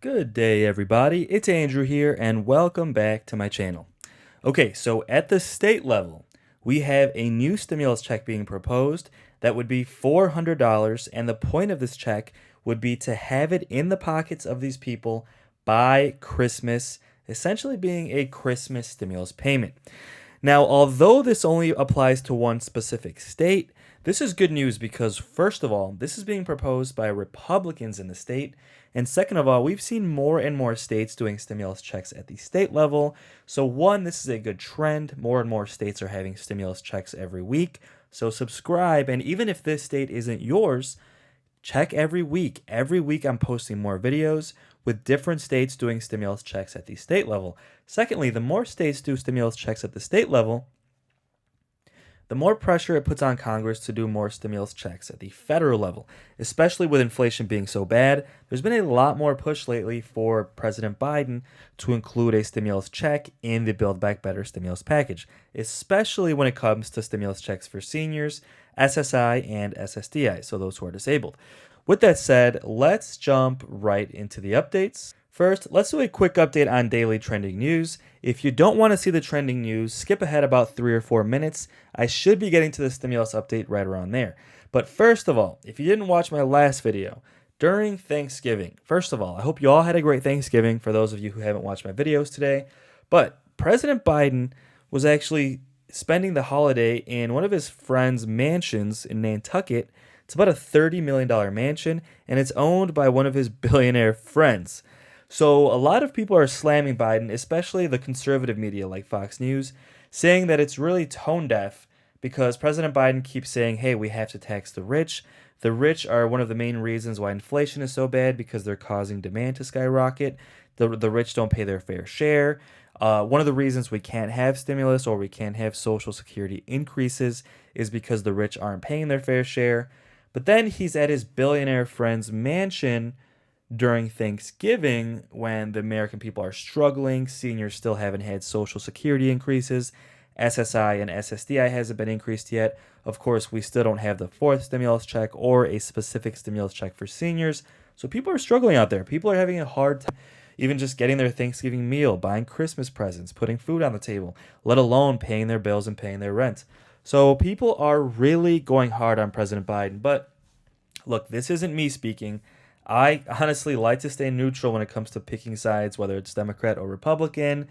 Good day, everybody. It's Andrew here, and welcome back to my channel. Okay, so at the state level, we have a new stimulus check being proposed that would be $400, and the point of this check would be to have it in the pockets of these people by Christmas, essentially being a Christmas stimulus payment. Now, although this only applies to one specific state, this is good news because, first of all, this is being proposed by Republicans in the state. And second of all, we've seen more and more states doing stimulus checks at the state level. So, one, this is a good trend. More and more states are having stimulus checks every week. So, subscribe. And even if this state isn't yours, check every week. Every week, I'm posting more videos with different states doing stimulus checks at the state level. Secondly, the more states do stimulus checks at the state level, the more pressure it puts on Congress to do more stimulus checks at the federal level, especially with inflation being so bad. There's been a lot more push lately for President Biden to include a stimulus check in the Build Back Better stimulus package, especially when it comes to stimulus checks for seniors, SSI, and ssdi, so those who are disabled. With that said, let's jump right into the updates. First, let's do a quick update on daily trending news. If you don't want to see the trending news, skip ahead about 3 or 4 minutes. I should be getting to the stimulus update right around there. But first of all, if you didn't watch my last video, during Thanksgiving, first of all, I hope you all had a great Thanksgiving for those of you who haven't watched my videos today. But President Biden was actually spending the holiday in one of his friend's mansions in Nantucket. It's about a $30 million mansion, and it's owned by one of his billionaire friends. So a lot of people are slamming Biden, especially the conservative media like Fox News, saying that it's really tone deaf because President Biden keeps saying, hey, we have to tax the rich. The rich are one of the main reasons why inflation is so bad because they're causing demand to skyrocket. The rich don't pay their fair share. One of the reasons we can't have stimulus or we can't have Social Security increases is because the rich aren't paying their fair share. But then he's at his billionaire friend's mansion during Thanksgiving when the American people are struggling. Seniors still haven't had Social Security increases. SSI and ssdi hasn't been increased yet. Of course, we still don't have the fourth stimulus check or a specific stimulus check for seniors. So people are struggling out there. People are having a hard time even just getting their Thanksgiving meal, buying Christmas presents, putting food on the table, let alone paying their bills and paying their rent. So people are really going hard on President Biden. But look, this isn't me speaking. I honestly like to stay neutral when it comes to picking sides, whether it's Democrat or Republican.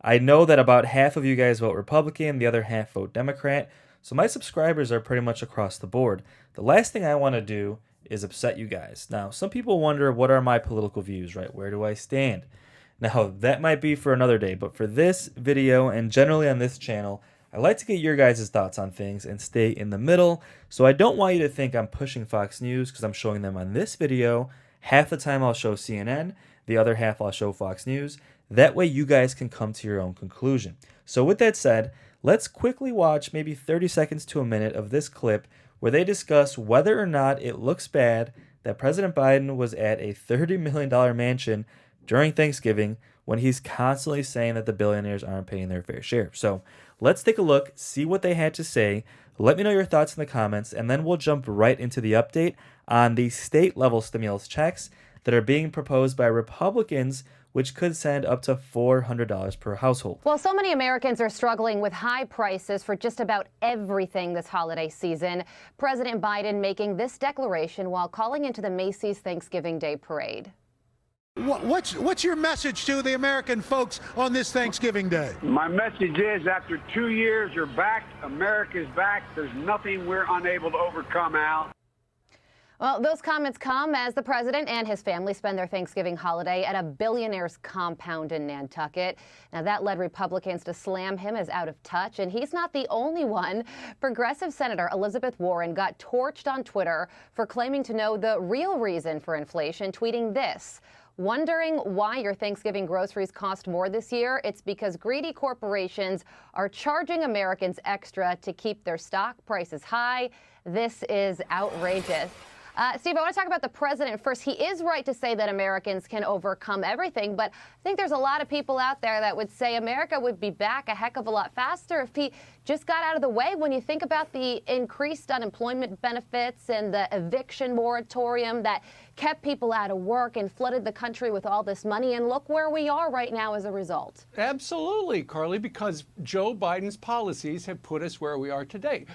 I know that about half of you guys vote Republican, the other half vote Democrat. So my subscribers are pretty much across the board. The last thing I want to do is upset you guys. Now, some people wonder, what are my political views, right? Where do I stand? Now, that might be for another day, but for this video and generally on this channel, I like to get your guys' thoughts on things and stay in the middle. So I don't want you to think I'm pushing Fox News because I'm showing them on this video. Half the time I'll show CNN, the other half I'll show Fox News. That way you guys can come to your own conclusion. So with that said, let's quickly watch maybe 30 seconds to a minute of this clip where they discuss whether or not it looks bad that President Biden was at a $30 million mansion during Thanksgiving when he's constantly saying that the billionaires aren't paying their fair share. So let's take a look, see what they had to say. Let me know your thoughts in the comments, and then we'll jump right into the update on the state level stimulus checks that are being proposed by Republicans, which could send up to $400 per household. Well, so many Americans are struggling with high prices for just about everything this holiday season. President Biden making this declaration while calling into the Macy's Thanksgiving Day Parade. What's your message to the American folks on this Thanksgiving Day? My message is, after 2 years, you're back. America's back. There's nothing we're unable to overcome, Al. Well, those comments come as the president and his family spend their Thanksgiving holiday at a billionaire's compound in Nantucket. Now, that led Republicans to slam him as out of touch, and he's not the only one. Progressive Senator Elizabeth Warren got torched on Twitter for claiming to know the real reason for inflation, tweeting this: "Wondering why your Thanksgiving groceries cost more this year? It's because greedy corporations are charging Americans extra to keep their stock prices high. This is outrageous." Steve, I want to talk about the president first. He is right to say that Americans can overcome everything, but I think there's a lot of people out there that would say America would be back a heck of a lot faster if he just got out of the way. When you think about the increased unemployment benefits and the eviction moratorium that kept people out of work and flooded the country with all this money, and look where we are right now as a result. Absolutely, Carly, because Joe Biden's policies have put us where we are today.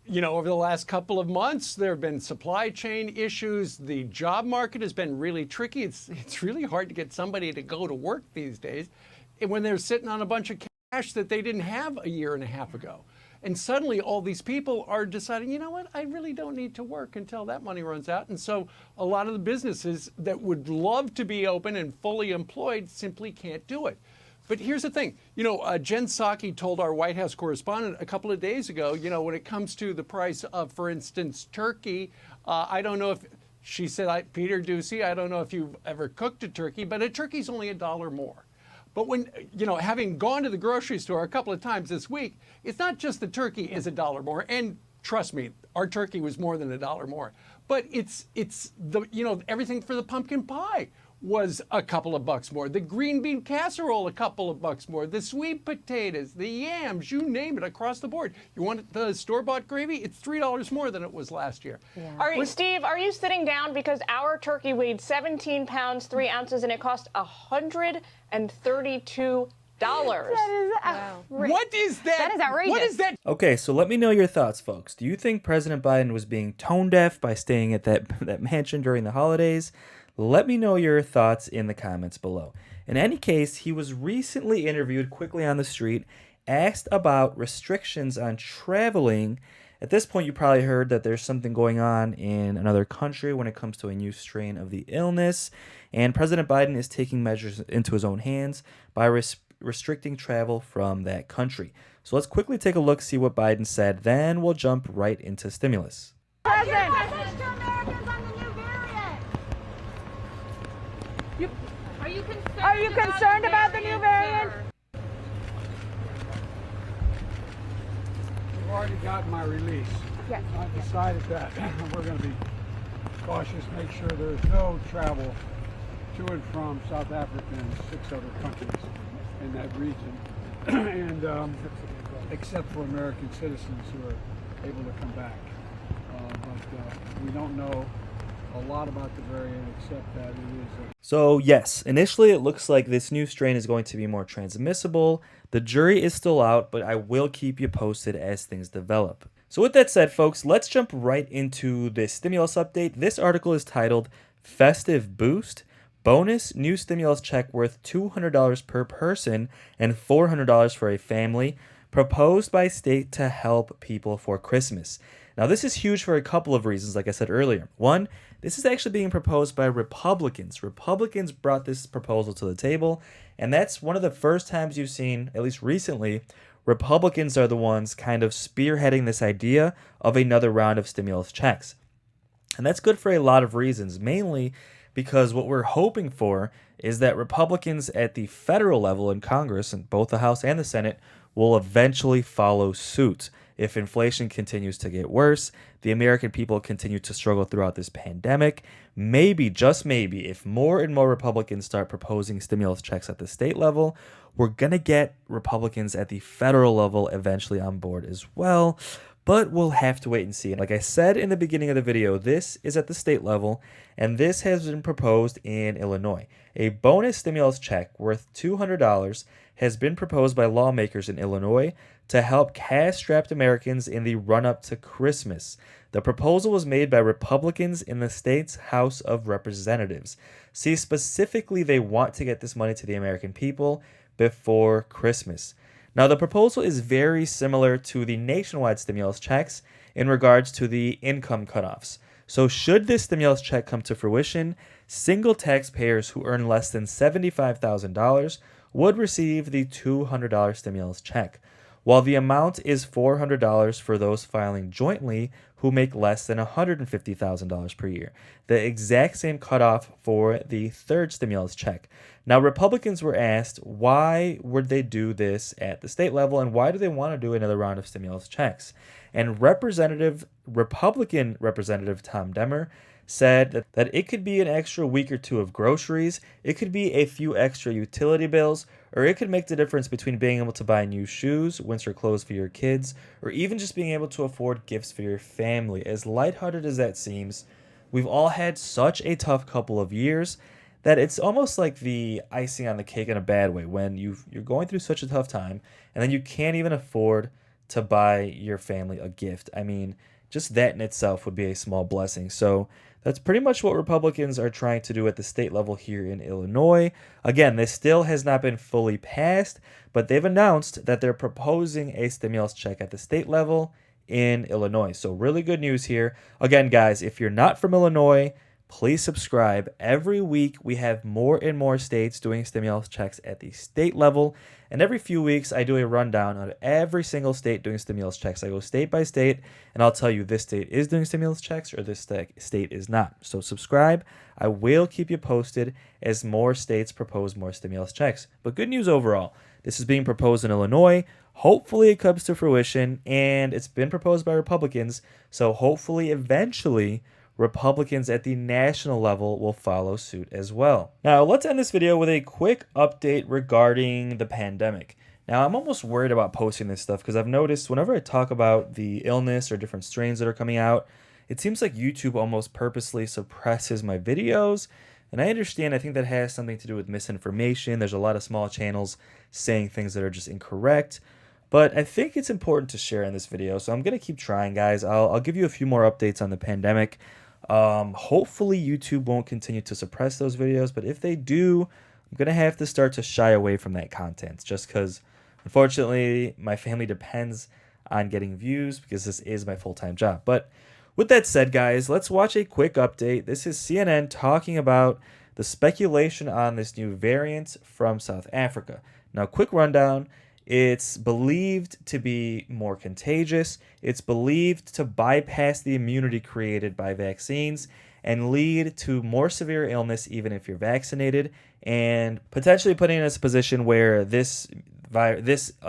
You know, over the last couple of months, there have been supply chain issues. The job market has been really tricky. It's really hard to get somebody to go to work these days when they're sitting on a bunch of cash that they didn't have a year and a half ago. And suddenly all these people are deciding, you know what, I really don't need to work until that money runs out. And so a lot of the businesses that would love to be open and fully employed simply can't do it. But here's the thing, you know, Jen Psaki told our White House correspondent a couple of days ago, you know, when it comes to the price of, for instance, turkey, I don't know if, she said, Peter Ducey, I don't know if you've ever cooked a turkey, but a turkey's only $1 more. But when, you know, having gone to the grocery store a couple of times this week, it's not just the turkey is $1 more. And trust me, our turkey was more than $1 more. But it's the, you know, everything for the pumpkin pie was a couple of bucks more. The green bean casserole, a couple of bucks more. The sweet potatoes, the yams, you name it, across the board. You want the store-bought gravy? It's $3 more than it was last year. Yeah. Steve, are you sitting down because our turkey weighed 17 pounds, 3 ounces, and it cost $132? What is that? That is outrageous. What is that? Okay, so let me know your thoughts, folks. Do you think President Biden was being tone deaf by staying at that mansion during the holidays? Let me know your thoughts in the comments below. In any case, he was recently interviewed quickly on the street, asked about restrictions on traveling. At this point, you probably heard that there's something going on in another country when it comes to a new strain of the illness, and President Biden is taking measures into his own hands by restricting travel from that country. So let's quickly take a look, see what Biden said, then we'll jump right into stimulus. President. Are you concerned about the new variant? We've already gotten my release. Yes. I've decided that we're going to be cautious, make sure there's no travel to and from South Africa and 6 other countries in that region, and except for American citizens who are able to come back. But we don't know a lot about the variant except that it is So yes, initially it looks like this new strain is going to be more transmissible. The jury is still out, but I will keep you posted as things develop. So with that said, folks, let's jump right into this stimulus update. This article is titled Festive Boost, Bonus New Stimulus Check Worth $200 per person and $400 for a family, proposed by state to help people for Christmas. Now, this is huge for a couple of reasons, like I said earlier. One, this is actually being proposed by Republicans. Republicans brought this proposal to the table, and that's one of the first times you've seen, at least recently, Republicans are the ones kind of spearheading this idea of another round of stimulus checks. And that's good for a lot of reasons, mainly because what we're hoping for is that Republicans at the federal level in Congress, in both the House and the Senate, will eventually follow suit. If inflation continues to get worse, the American people continue to struggle throughout this pandemic, maybe, just maybe, if more and more Republicans start proposing stimulus checks at the state level, we're going to get Republicans at the federal level eventually on board as well. But we'll have to wait and see. Like I said in the beginning of the video, this is at the state level, and this has been proposed in Illinois. A bonus stimulus check worth $200 has been proposed by lawmakers in Illinois to help cash-strapped Americans in the run-up to Christmas. The proposal was made by Republicans in the state's House of Representatives. See, specifically, they want to get this money to the American people before Christmas. Now, the proposal is very similar to the nationwide stimulus checks in regards to the income cutoffs. So should this stimulus check come to fruition, single taxpayers who earn less than $75,000 would receive the $200 stimulus check, while the amount is $400 for those filing jointly who make less than $150,000 per year, the exact same cutoff for the third stimulus check. Now, Republicans were asked why would they do this at the state level and why do they want to do another round of stimulus checks? And Republican Representative Tom Demmer said that it could be an extra week or two of groceries, it could be a few extra utility bills, or it could make the difference between being able to buy new shoes, winter clothes for your kids, or even just being able to afford gifts for your family. As lighthearted as that seems, we've all had such a tough couple of years that it's almost like the icing on the cake in a bad way when you're going through such a tough time and then you can't even afford to buy your family a gift. I mean, just that in itself would be a small blessing. So that's pretty much what Republicans are trying to do at the state level here in Illinois. Again, this still has not been fully passed, but they've announced that they're proposing a stimulus check at the state level in Illinois. So really good news here. Again, guys, if you're not from Illinois, please subscribe. Every week, we have more and more states doing stimulus checks at the state level. And every few weeks, I do a rundown of every single state doing stimulus checks. I go state by state, and I'll tell you this state is doing stimulus checks or this state is not. So subscribe. I will keep you posted as more states propose more stimulus checks. But good news overall. This is being proposed in Illinois. Hopefully it comes to fruition, and it's been proposed by Republicans. So hopefully eventually Republicans at the national level will follow suit as well. Now, let's end this video with a quick update regarding the pandemic. Now, I'm almost worried about posting this stuff because I've noticed whenever I talk about the illness or different strains that are coming out, it seems like YouTube almost purposely suppresses my videos. And I understand, I think that has something to do with misinformation. There's a lot of small channels saying things that are just incorrect. But I think it's important to share in this video, so I'm going to keep trying, guys. I'll give you a few more updates on the pandemic. Hopefully YouTube won't continue to suppress those videos, but if they do, I'm going to have to start to shy away from that content just because, unfortunately, my family depends on getting views because this is my full-time job. But with that said, guys, let's watch a quick update. This is CNN talking about the speculation on this new variant from South Africa. Now, quick rundown. It's believed to be more contagious. It's believed to bypass the immunity created by vaccines and lead to more severe illness even if you're vaccinated, and potentially putting us in a position where this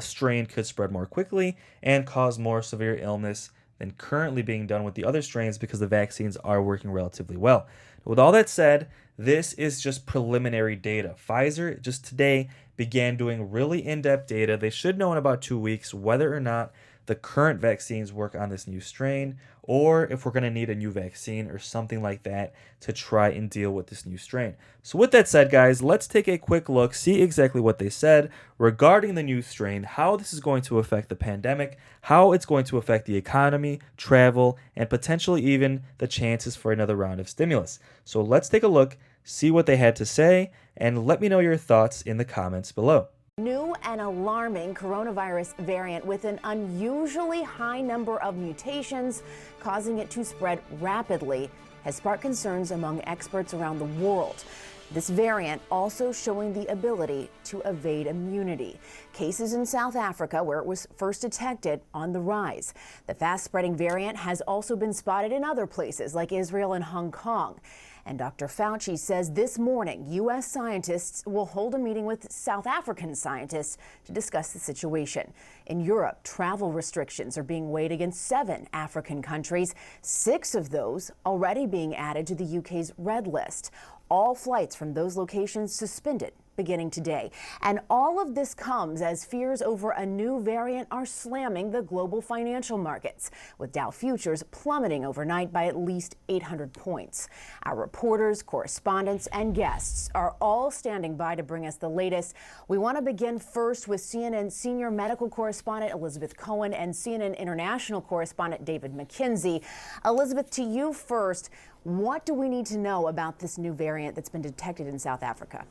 strain could spread more quickly and cause more severe illness than currently being done with the other strains because the vaccines are working relatively well. With all that said, this is just preliminary data. Pfizer just today began doing really in-depth data. They should know in about 2 weeks whether or not the current vaccines work on this new strain, or if we're going to need a new vaccine or something like that to try and deal with this new strain. So with that said, guys, let's take a quick look, see exactly what they said regarding the new strain, how this is going to affect the pandemic, how it's going to affect the economy, travel, and potentially even the chances for another round of stimulus. So let's take a look, see what they had to say, and let me know your thoughts in the comments below. New and alarming coronavirus variant with an unusually high number of mutations, causing it to spread rapidly, has sparked concerns among experts around the world. This variant also showing the ability to evade immunity. Cases in South Africa, where it was first detected, on the rise. The fast-spreading variant has also been spotted in other places like Israel and Hong Kong. And Dr. Fauci says this morning, U.S. scientists will hold a meeting with South African scientists to discuss the situation. In Europe, travel restrictions are being weighed against 7 African countries, 6 of those already being added to the UK's red list. All flights from those locations suspended beginning today. And all of this comes as fears over a new variant are slamming the global financial markets, with Dow futures plummeting overnight by at least 800 points. Our reporters, correspondents, and guests are all standing by to bring us the latest. We want to begin first with CNN senior medical correspondent Elizabeth Cohen and CNN international correspondent David McKenzie. Elizabeth, to you first. What do we need to know about this new variant that's been detected in South Africa?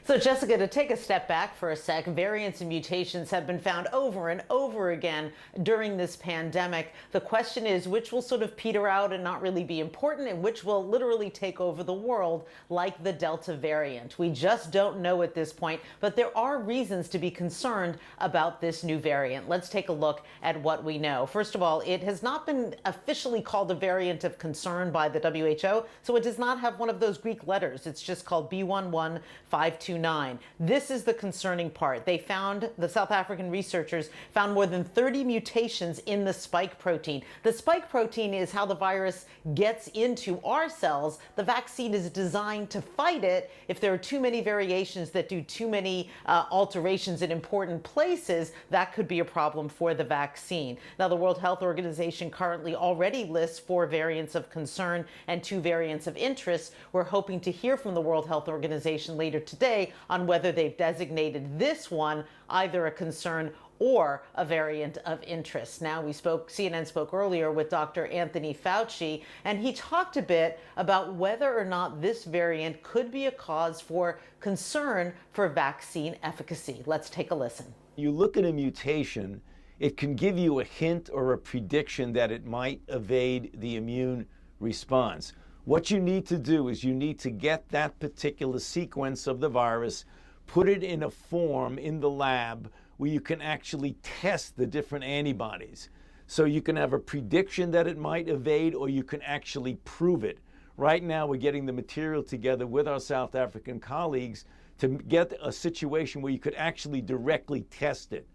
So, Jessica, to take a step back for a sec, variants and mutations have been found over and over again during this pandemic. The question is which will sort of peter out and not really be important, and which will literally take over the world, like the Delta variant. We just don't know at this point, but there are reasons to be concerned about this new variant. Let's take a look at what we know. First of all, it has not been officially called a variant of concern by the WHO, so it does not have one of those Greek letters. It's just called B11529. B129. This is the concerning part. The South African researchers found more than 30 mutations in the spike protein. The spike protein is how the virus gets into our cells. The vaccine is designed to fight it. If there are too many variations that do too many alterations in important places, that could be a problem for the vaccine. Now, the World Health Organization currently already lists 4 variants of concern and 2 variants of interest. We're hoping to hear from the World Health Organization later today on whether they've designated this one either a concern or a variant of interest. Now, CNN spoke earlier with Dr. Anthony Fauci, and he talked a bit about whether or not this variant could be a cause for concern for vaccine efficacy. Let's take a listen. You look at a mutation, it can give you a hint or a prediction that it might evade the immune response. What you need to do is you need to get that particular sequence of the virus, put it in a form in the lab where you can actually test the different antibodies. So you can have a prediction that it might evade, or you can actually prove it. Right now, we're getting the material together with our South African colleagues to get a situation where you could actually directly test it.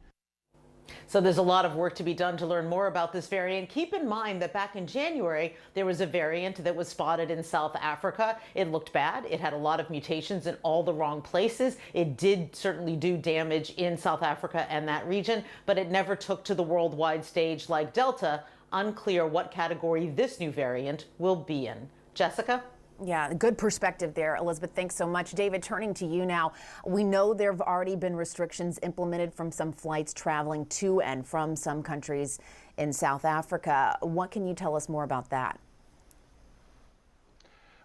So there's a lot of work to be done to learn more about this variant. Keep in mind that back in January, there was a variant that was spotted in South Africa. It looked bad. It had a lot of mutations in all the wrong places. It did certainly do damage in South Africa and that region, but it never took to the worldwide stage like Delta. Unclear what category this new variant will be in. Jessica? Yeah, good perspective there, Elizabeth. Thanks so much. David, turning to you now. We know there have already been restrictions implemented from some flights traveling to and from some countries in South Africa. What can you tell us more about that?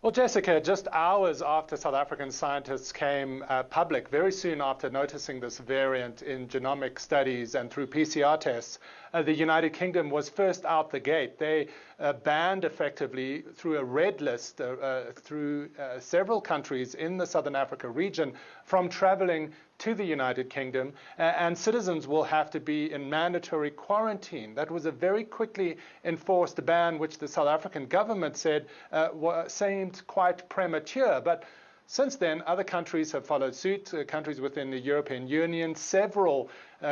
Well, Jessica, just hours after South African scientists came public, very soon after noticing this variant in genomic studies and through PCR tests, the United Kingdom was first out the gate. They banned effectively through a red list through several countries in the Southern Africa region from traveling to the United Kingdom, and citizens will have to be in mandatory quarantine. That was a very quickly enforced ban, which the South African government said seemed quite premature. But since then, other countries have followed suit, countries within the European Union. Several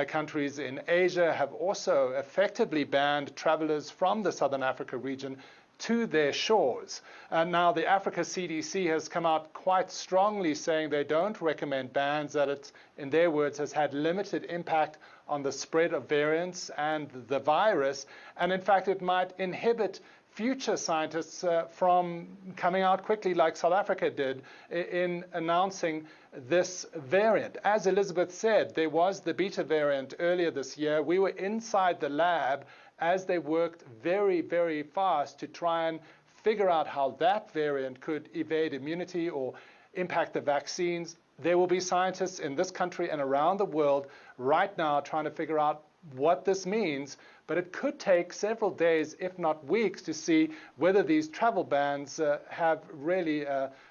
countries in Asia have also effectively banned travelers from the Southern Africa region to their shores. Now, the Africa CDC has come out quite strongly saying they don't recommend bans, that it, in their words, has had limited impact on the spread of variants and the virus. And in fact, it might inhibit future scientists from coming out quickly like South Africa did in announcing this variant. As Elizabeth said, there was the beta variant earlier this year. We were inside the lab as they worked very, very fast to try and figure out how that variant could evade immunity or impact the vaccines. There will be scientists in this country and around the world right now trying to figure out what this means, but it could take several days, if not weeks, to see whether these travel bans have really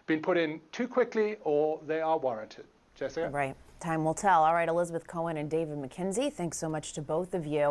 been put in too quickly or they are warranted. Jessica? Right. Time will tell. All right, Elizabeth Cohen and David McKenzie, thanks so much to both of you.